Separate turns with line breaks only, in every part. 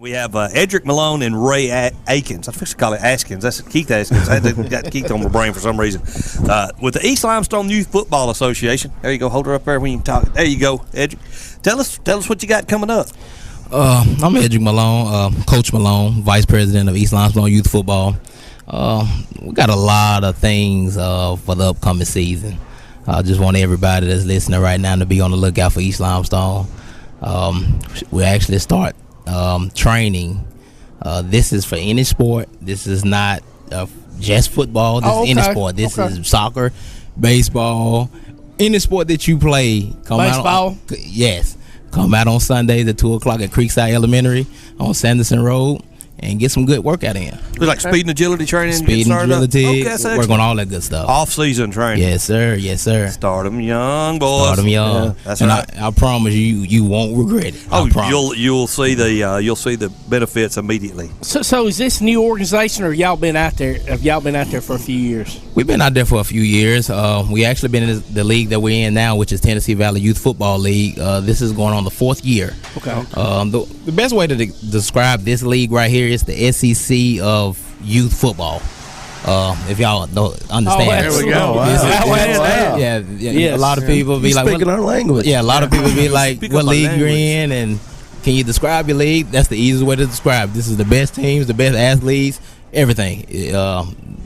We have Eddrick, Malone, and Ray Aikens. I supposed to call it Askins. That's Keith Askins. I got Keith on my brain for some reason. With the East Limestone Youth Football Association. There you go. Hold her up there when you can talk. There you go, Eddrick. Tell us what you got coming up.
I'm Eddrick Malone, Coach Malone, Vice President of East Limestone Youth Football. We got a lot of things for the upcoming season. I just want everybody that's listening right now to be on the lookout for East Limestone. We actually start training. This is for any sport. This is not just football. This is any sport. This is soccer, baseball, any sport that you play.
Baseball?
Yes. Come out on Sundays at 2 o'clock at Creekside Elementary on Sanderson Road and get some good workout in.
We like speed and agility training.
Speed and agility. Work on all that good stuff.
Off-season training.
Yes, sir. Yes, sir.
Start them young, boys.
Start them young.
Yeah, that's
and
right.
I promise you won't regret it.
Oh, you'll see the benefits immediately.
So is this a new organization, or y'all been out there? Have y'all been out there for a few years?
We've been out there for a few years. We actually been in the league that we're in now, which is Tennessee Valley Youth Football League. This is going on the 4th year.
Okay.
The best way to describe this league right here is the SEC of youth football. If y'all don't understand.
There we
go.
Wow.
Yeah.
Yes.
A lot of people be like,
speaking our language.
Yeah, a lot of people be like, what league you're in, and can you describe your league? That's the easiest way to describe. This is the best teams, the best athletes, everything.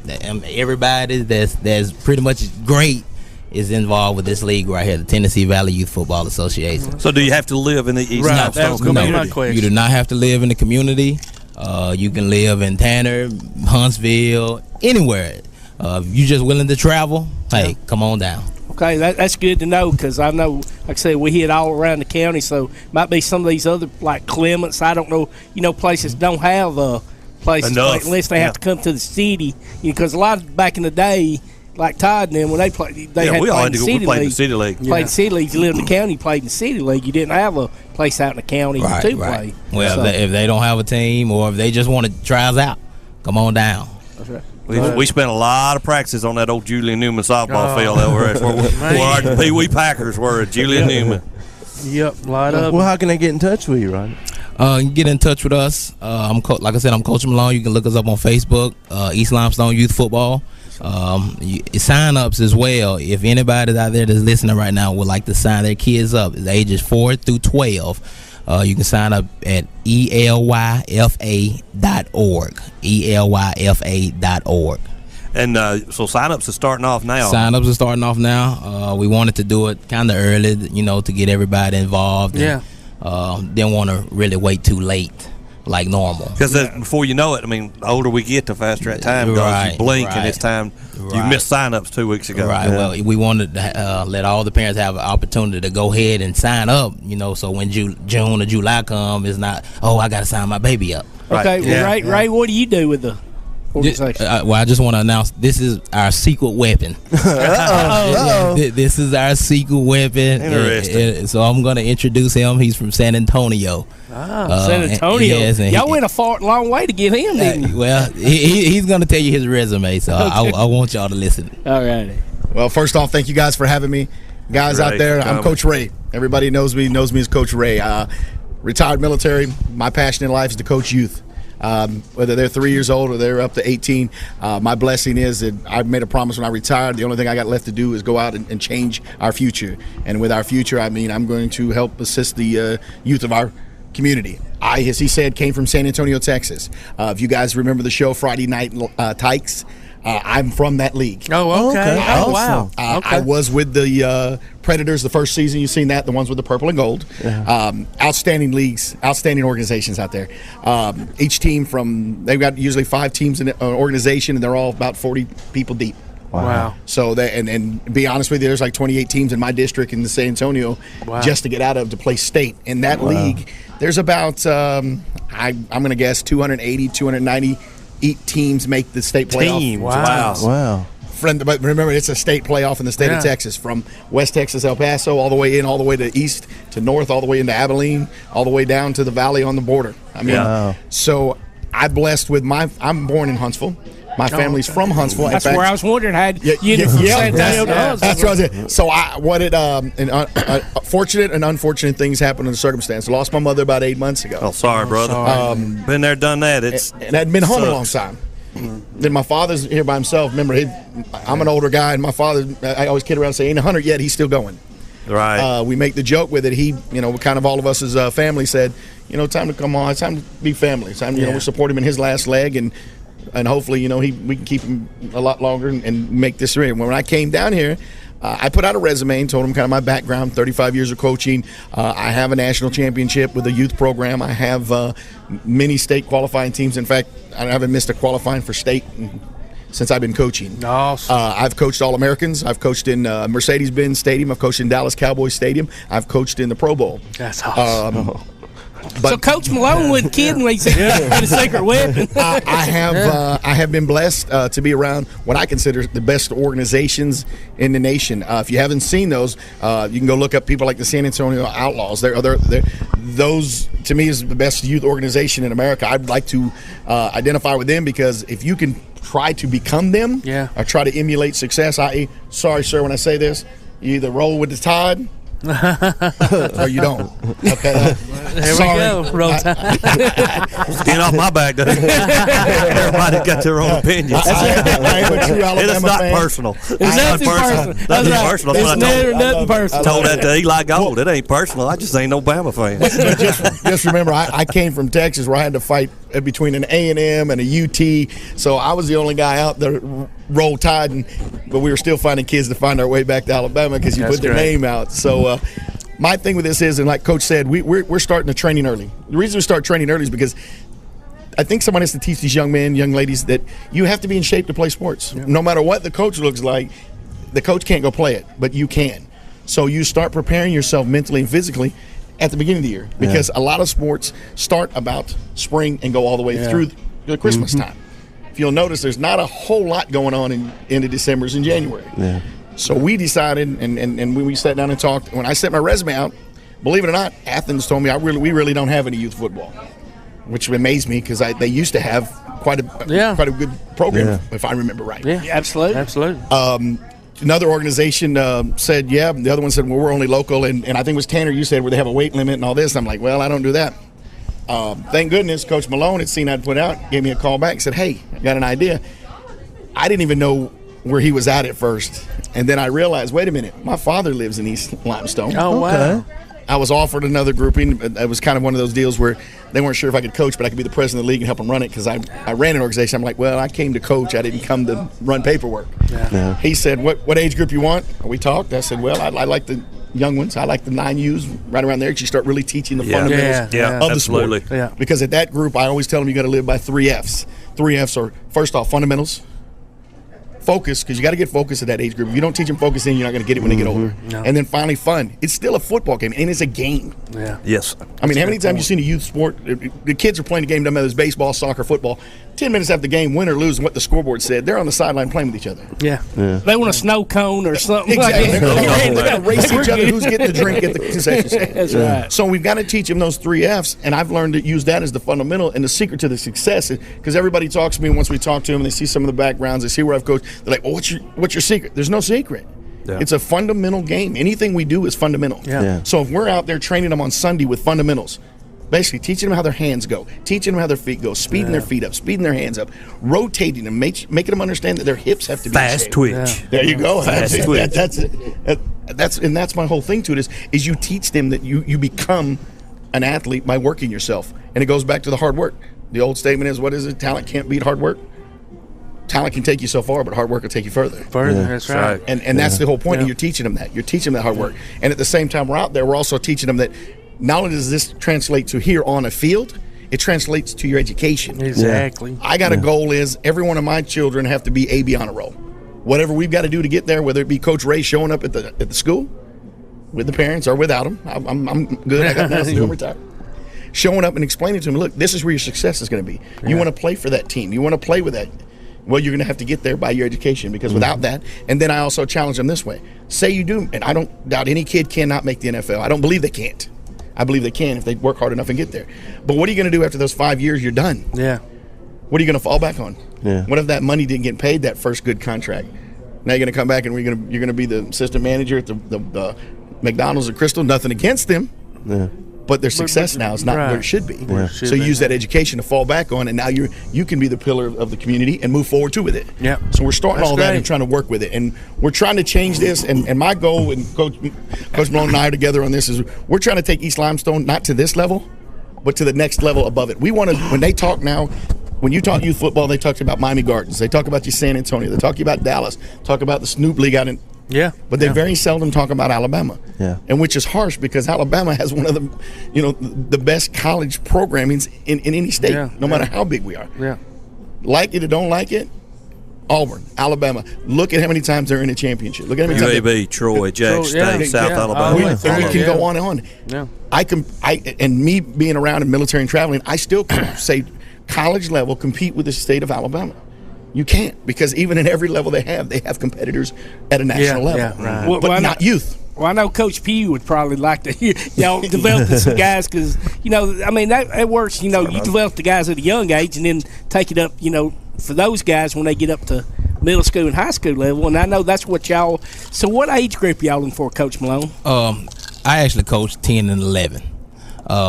Everybody that's pretty much great is involved with this league right here, the Tennessee Valley Youth Football Association.
So do you have to live in the East
Right,
Limestone
that was gonna be
community?
my question.
You do not have to live in the community. You can live in Tanner, Huntsville, anywhere. If you're just willing to travel, hey, come on down.
Okay, that's good to know, because I know, like I said, we hit all around the county, so might be some of these other, like Clements, I don't know, places don't have places
Enough.
unless they have to come to the city, because a lot of back in the day, like Todd and them, when they played, they had
we all
played
had to
in
go. We
the
played in the
city
city league.
league. Played in the city league. You lived in the county, played in the city league. You didn't have a place out in the county to play.
Well,
So,
if they don't have a team, or if they just want to try us out, come on down.
that's right.
We spent a lot of practices on that old Julian Newman softball field over where our Pee Wee Packers were at Julian Newman.
Yep, a lot of
Well, how can I get in touch with you, Ron?
You can get in touch with us. Like I said, I'm Coach Malone. You can look us up on Facebook, East Limestone Youth Football. Sign-ups as well. If anybody out there that's listening right now would like to sign their kids up, the ages 4 through 12, you can sign up at elyfa.org. elyfa.org.
And so sign-ups are starting off now.
Sign-ups are starting off now. We wanted to do it kind of early, to get everybody involved.
Yeah.
Didn't want to really wait too late like normal.
Because before you know it, the older we get, the faster that time goes.
Right,
you blink and
right.
it's time. You
Right.
missed sign-ups 2 weeks ago.
Right.
Yeah.
Well, we wanted to let all the parents have an opportunity to go ahead and sign up, so when June or July come, it's not, I got to sign my baby up.
Okay,
Right. Yeah.
Ray, what do you do with the organization?
I just want to announce this is our secret weapon. This is our secret weapon.
Interesting.
So I'm going to introduce him. He's from San Antonio.
San Antonio.
Yes, and
Y'all went a long way to get him, didn't you?
Well, he's going to tell you his resume, so I want y'all to listen.
All righty.
Well, first off, thank you guys for having me. Guys
Ray,
out there,
for
I'm
coming.
Coach Ray. Everybody knows me as Coach Ray. Retired military. My passion in life is to coach youth. Whether they're 3 years old or they're up to 18, my blessing is that I made a promise when I retired. The only thing I got left to do is go out and change our future. And with our future, I'm going to help assist the youth of our community. I, as he said, came from San Antonio, Texas. If you guys remember the show Friday Night Tykes, I'm from that league.
Oh, okay.
Okay.
Oh, wow.
I was with the Predators the first season. You've seen that, the ones with the purple and gold. Outstanding leagues, outstanding organizations out there. Each team they've got usually 5 teams in an organization, and they're all about 40 people deep.
Wow.
So that, and be honest with you, there's like 28 teams in my district in the San Antonio just to get out of to play state. In that league, there's about, I'm going to guess 280, 290 teams make the state playoff.
Teams. Wow.
But remember, it's a state playoff in the state of Texas, from West Texas, El Paso, all the way in, all the way to east, to north, all the way into Abilene, all the way down to the valley on the border. So I'm blessed with I'm born in Huntsville. My family's from Huntsville.
That's
In fact,
where I was wondering how
Yeah,
you ended from San Antonio to
that's
Huntsville.
what I was saying. So fortunate and unfortunate things happened in the circumstance. I lost my mother about 8 months ago.
Oh, sorry, brother. Been there, done that.
And I'd been home a long time. Then my father's here by himself. Remember, I'm an older guy, and my father, I always kid around and say, ain't 100 yet, he's still going.
Right.
We make the joke with it. He, kind of all of us as family said, time to come on. It's time to be family. It's time, we support him in his last leg, and hopefully, we can keep him a lot longer and make this real. When I came down here, I put out a resume and told him kind of my background, 35 years of coaching. I have a national championship with a youth program. I have many state qualifying teams. In fact, I haven't missed a qualifying for state since I've been coaching.
Awesome.
I've coached All-Americans. I've coached in Mercedes-Benz Stadium. I've coached in Dallas Cowboys Stadium. I've coached in the Pro Bowl.
That's awesome.
But
so Coach Malone wasn't kidding when he said a secret weapon.
I have been blessed to be around what I consider the best organizations in the nation. If you haven't seen those, you can go look up people like the San Antonio Outlaws. Those to me is the best youth organization in America. I'd like to identify with them because if you can try to become them or try to emulate success, i.e., sorry, sir, when I say this, you either roll with the tide or you don't. Okay.
There we go. Roll Tide.
Get off my back, dude. Everybody's got their own opinions.
I am a true Alabama
It is not
fan.
personal.
It's nothing personal.
Nothing personal.
It's
That's what I
never
told
nothing personal.
Told that to Eli Gold. It ain't personal. I just ain't no Bama fan.
Just remember, I came from Texas where I had to fight between an A&M and a UT, so I was the only guy out there roll tide, but we were still finding kids to find our way back to Alabama because you put their name out. So my thing with this is, and like Coach said, we're starting the training early. The reason we start training early is because I think someone has to teach these young men, young ladies, that you have to be in shape to play sports. No matter what the coach looks like, the coach can't go play it, but you can. So you start preparing yourself mentally and physically at the beginning of the year because a lot of sports start about spring and go all the way through the Christmas time. If you'll notice, there's not a whole lot going on in the Decembers and January. Yeah. So we decided, and when we sat down and talked, when I sent my resume out, believe it or not, Athens told me we really don't have any youth football, which amazed me because they used to have quite a good program, if I remember right.
Yeah, absolutely.
Another organization said, the other one said, well, we're only local, and I think it was Tanner, you said, where they have a weight limit and all this. I'm like, well, I don't do that. Thank goodness Coach Malone had seen I'd put out, gave me a call back and said, hey, I got an idea. I didn't even know where he was at first. And then I realized, wait a minute, my father lives in East Limestone.
Oh, wow.
I was offered another grouping. It was kind of one of those deals where they weren't sure if I could coach, but I could be the president of the league and help them run it because I ran an organization. I'm like, well, I came to coach. I didn't come to run paperwork. Yeah. He said, what age group you want? We talked. I said, well, I like the young ones. I like the 9Us right around there. You start really teaching the fundamentals of the sport. Yeah. Because at that group, I always tell them you got to live by 3 Fs. 3 Fs are, first off, fundamentals. Focus, because you got to get focused at that age group. If you don't teach them focusing, you're not going to get it when they get older. No. And then finally, fun. It's still a football game, and it's a game.
Yeah.
Yes.
I mean, how many times you've seen a youth sport? The kids are playing a game, doesn't matter if it's baseball, soccer, football. 10 minutes after the game, win or lose, what the scoreboard said, they're on the sideline playing with each other.
Yeah. They want a snow cone or something.
Exactly. They're going to race each other who's getting the drink at the concession stand.
That's right.
So we've got to teach them those 3 Fs, and I've learned to use that as the fundamental and the secret to the success. Because everybody talks to me, and once we talk to them, and they see some of the backgrounds, they see where I've coached, they're like, well, what's your secret? There's no secret. Yeah. It's a fundamental game. Anything we do is fundamental. Yeah. So if we're out there training them on Sunday with fundamentals, basically teaching them how their hands go, teaching them how their feet go, speeding their feet up, speeding their hands up, rotating them, making them understand that their hips have to be
fast twitch. Yeah.
There you go.
Fast twitch.
That's my whole thing to it is you teach them that you become an athlete by working yourself. And it goes back to the hard work. The old statement is, what is it? Talent can't beat hard work. Talent can take you so far, but hard work will take you further.
That's right.
And that's the whole point. And you're teaching them that. You're teaching them that hard work. And at the same time we're out there, we're also teaching them that not only does this translate to here on a field, it translates to your education.
Exactly.
I got a goal is every one of my children have to be AB honor roll. Whatever we've got to do to get there, whether it be Coach Ray showing up at the school with the parents or without them, I'm good. I got nothing to do. I'm retired. Showing up and explaining to them, look, this is where your success is going to be. You want to play for that team. You want to play with that. Well, you're going to have to get there by your education because without that, and then I also challenge them this way. Say you do, and I don't doubt any kid cannot make the NFL. I don't believe they can't. I believe they can if they work hard enough and get there. But what are you going to do after those 5 years? You're done.
Yeah.
What are you going to fall back on?
Yeah.
What if that money didn't get paid that first good contract? Now you're going to come back and you're going to be the assistant manager at the McDonald's or Crystal. Nothing against them.
Yeah.
But their success now is not where it should be.
Yeah.
So you use that education to fall back on, and now you can be the pillar of the community and move forward with it.
Yeah.
So we're starting
That's
all that
great.
and trying to work with it, and we're trying to change this. And my goal, and Coach Malone and I are together on this, is we're trying to take East Limestone not to this level, but to the next level above it. We want to. When they talk now. When you talk youth football, they talk about Miami Gardens. They talk about you San Antonio. They talk about Dallas. Talk about the Snoop League out in.
Yeah.
But they very seldom talk about Alabama.
Yeah.
And which is harsh because Alabama has one of the, the best college programmings in any state, no matter how big we are.
Yeah.
Like it or don't like it, Auburn, Alabama. Look at how many times they're in a championship. Look at how many times.
UAB, Troy, Jack State, South Alabama.
We can go on and on.
Yeah.
And me being around in military and traveling, I still can say college level compete with the state of Alabama. You can't, because even in every level they have competitors at a national level.
Yeah, right.
But not youth.
Well, I know Coach Pugh would probably like to hear y'all developing some guys because, that works. You develop the guys at a young age and then take it up, for those guys when they get up to middle school and high school level. And I know that's what y'all – so what age group y'all looking for, Coach Malone?
I actually coached 10 and 11.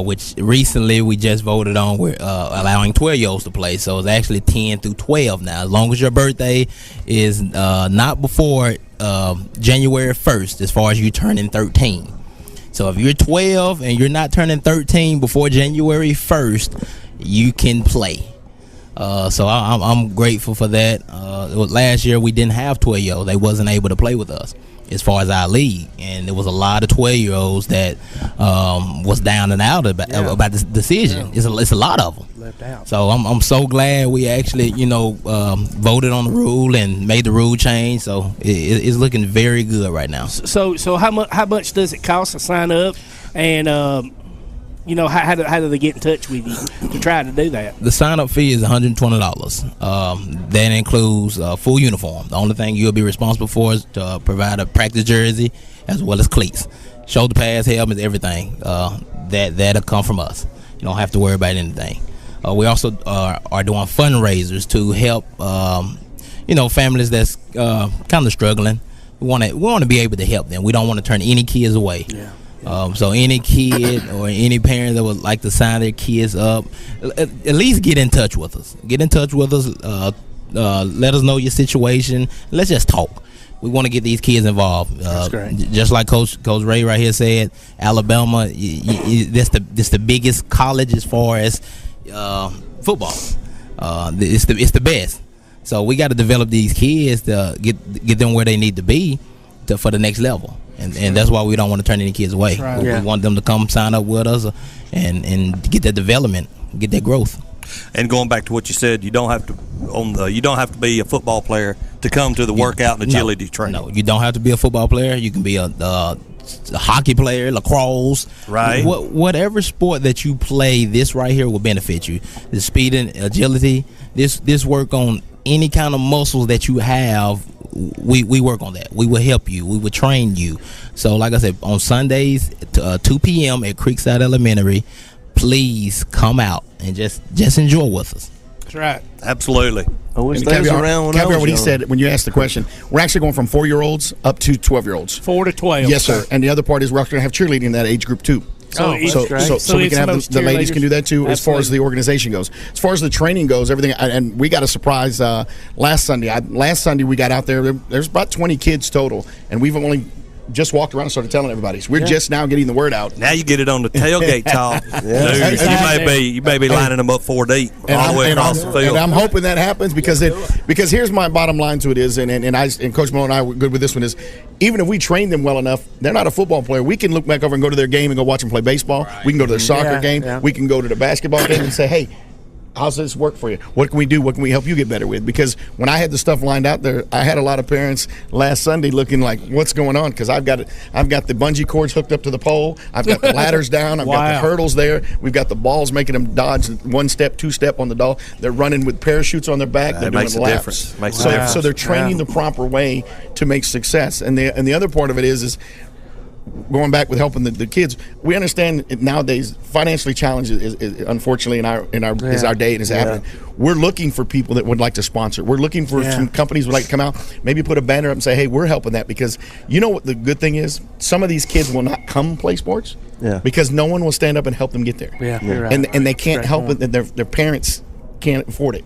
Which recently we just voted on. We're allowing 12-year-olds to play, so it's actually 10 through 12 now. As long as your birthday is not before January 1st, as far as you turning 13. So if you're 12 and you're not turning 13 before January 1st, you can play. So I'm grateful for that. Last year we didn't have 12-year-olds. They wasn't able to play with us as far as our league, and there was a lot of 12-year-olds that was down and out about this decision. It's a lot of them
left out.
So I'm so glad we actually voted on the rule and made the rule change. So it's looking very good right now.
So how much does it cost to sign up, and how do they get in touch with you to try to do that?
The sign-up fee is $120. That includes full uniform. The only thing you'll be responsible for is to provide a practice jersey as well as cleats. Shoulder pads, helmets, everything. That'll come from us. You don't have to worry about anything. We also are doing fundraisers to help families that's kind of struggling. We want to be able to help them. We don't want to turn any kids away. Yeah. So any kid or any parent that would like to sign their kids up, at least get in touch with us. Get in touch with us. Let us know your situation. Let's just talk. We want to get these kids involved.
That's great.
Just like Coach Ray right here said, Alabama, that's the biggest college as far as football. It's the best. So we got to develop these kids to get them where they need to be for the next level. And that's why we don't want to turn any kids away.
Right.
We want them to come sign up with us and get that development, get that growth.
And going back to what you said, you don't have to be a football player to come to the workout and agility training.
No, you don't have to be a football player. You can be a hockey player, lacrosse,
right?
Whatever sport that you play, this right here will benefit you. The speed and agility. This work on any kind of muscles that you have. We work on that. We will help you. We will train you. So like I said, on Sundays, 2 p.m. at Creekside Elementary, please come out and just enjoy with us.
That's right.
Absolutely.
I wish
And
they was
caveat
around when I was
what he
young.
said when you asked the question, we're actually going from 4-year-olds up to 12-year-olds.
4 to 12.
Yes, sir. And the other part is we're actually going to have cheerleading in that age group too.
So
So we
it's
can have
most
the ladies
cheerleaders.
can do that too. As far as
Absolutely.
the organization goes, as far as the training goes, everything. And we got a surprise last Sunday. Last Sunday we got out there. There's about 20 kids total, and we've only just walked around and started telling everybody. So we're just now getting the word out.
Now you get it on the tailgate talk. Dude, you may be lining them up 4 deep all the way across the field.
And I'm hoping that happens because here's my bottom line to it is, and Coach Malone and I were good with this one is, even if we train them well enough, they're not a football player. We can look back over and go to their game and go watch them play baseball. Right. We can go to their soccer game. Yeah. We can go to the basketball game and say, hey, how's this work for you? What can we do? What can we help you get better with? Because when I had the stuff lined out there, I had a lot of parents last Sunday looking like, what's going on? Because I've got the bungee cords hooked up to the pole. I've got the ladders down. I've got the hurdles there. We've got the balls making them dodge 1 step, 2 step on the doll. They're running with parachutes on their back. They're doing laps.
Makes a difference.
So they're training the proper way to make success. And the other part of it is going back with helping the kids, we understand nowadays financially challenged is unfortunately is our day and is happening. We're looking for people that would like to sponsor. We're looking for some companies would like to come out, maybe put a banner up and say, hey, we're helping that, because you know what the good thing is? Some of these kids will not come play sports because no one will stand up and help them get there.
Right.
And they can't help it, and their parents can't afford it.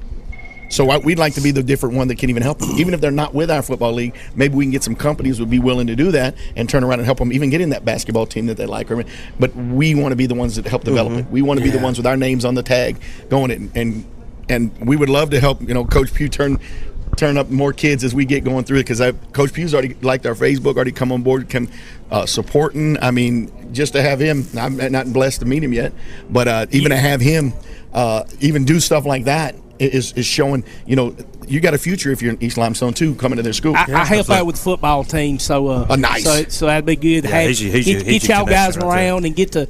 So we'd like to be the different one that can even help them. Even if they're not with our football league, maybe we can get some companies would be willing to do that and turn around and help them even get in that basketball team that they like. But we want to be the ones that help develop it. We want to be the ones with our names on the tag going it. And we would love to help, Coach Pugh turn up more kids as we get going through it, because Coach Pugh's already liked our Facebook, already come on board, supporting. I mean, just to have him, I'm not blessed to meet him yet, but even to have him even do stuff like that is showing, you got a future if you're in East Limestone too, coming to their school.
I help out with the football team, so
nice.
So that'd be good.
Yeah,
Get y'all guys around and get the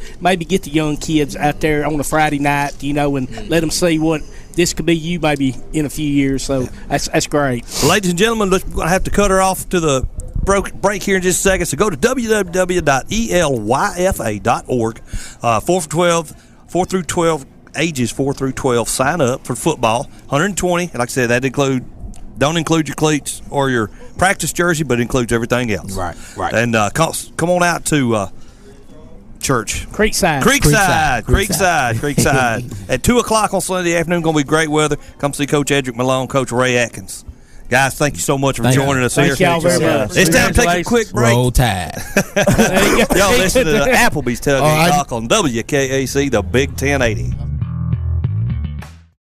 young kids out there on a Friday night, and let them see what this could be you maybe in a few years. So that's great.
Ladies and gentlemen, we're going to have to cut her off to the break here in just a second. So go to www.elyfa.org. 4 through 12. Ages 4 through 12 sign up for football. 120, like I said, that don't include your cleats or your practice jersey, but includes everything else.
Right.
And come on out to church.
Creekside.
At 2 o'clock on Sunday afternoon, going to be great weather. Come see Coach Eddrick Malone, Coach Ray Aikens. Guys, thank you so much for joining us here.
Thank y'all very much.
It's time to take a quick break.
Roll Tide.
Y'all listen to the Applebee's Tailgate Talk on WKAC, the Big 1080.